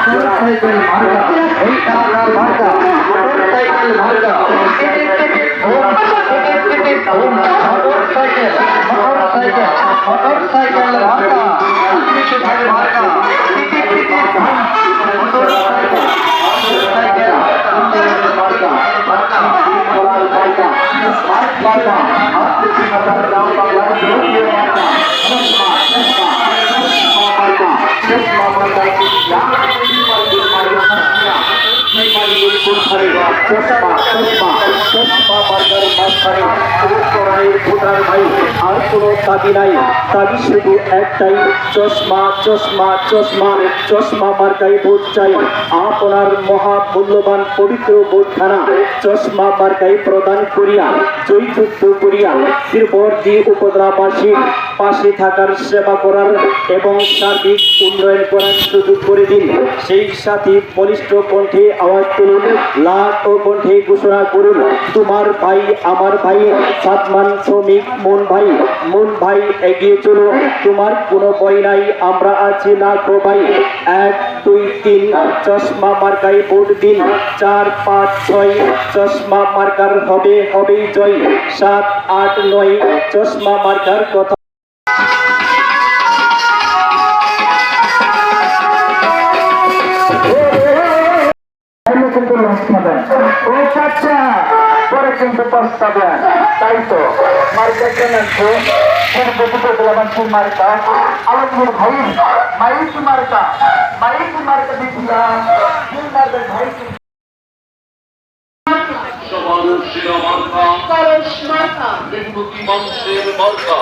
Motorcycle মার্কা এই টাকার মার্কা মোটরসাইকেল মার্কা মোটরসাইকেল মোটরসাইকেল মোটরসাইকেল মার্কা মার্কা আর কোনো দাবি নাই, দাবি শুধু একটাই, চশমা চশমা চশমা চশমা মার্কাই ভোট চাই। আপনার মহামূল্যবান পবিত্র ভোটখানা চশমা মার্কাই প্রদান করিয়া জয়যুক্ত করিয়া বীরবর্দী উপজেলাবাসীর পাশে থাকার সেবা করার এবং সার্বিক উন্নয়ন করার সুযোগ করে দিন। সেই সাথে বলিষ্ঠ কণ্ঠে আওয়াজ তুলুন, লাখ ও কণ্ঠে ঘোষণা করুন, তোমার ভাই আমার ভাই সাদমান শ্রমিক মন ভাই এগিয়ে চলো, তোমার কোনো ভয় নাই, আমরা আছি লাখো ভাই। 1 2 3 চশমা মার্কাই ভোট দিন। 4 5 6 চশমা মার্কার হবেই জয়। 7 8 9 চশমা মার্কার কথা পরে কিন্তু প্রস্তাবেন, তাই তো মার্কা কেনাচ্ছে মার্কা আলমগীর ভাই মাইক মার্কা দিচ্ছিলা ভাই মানুষের মার্কা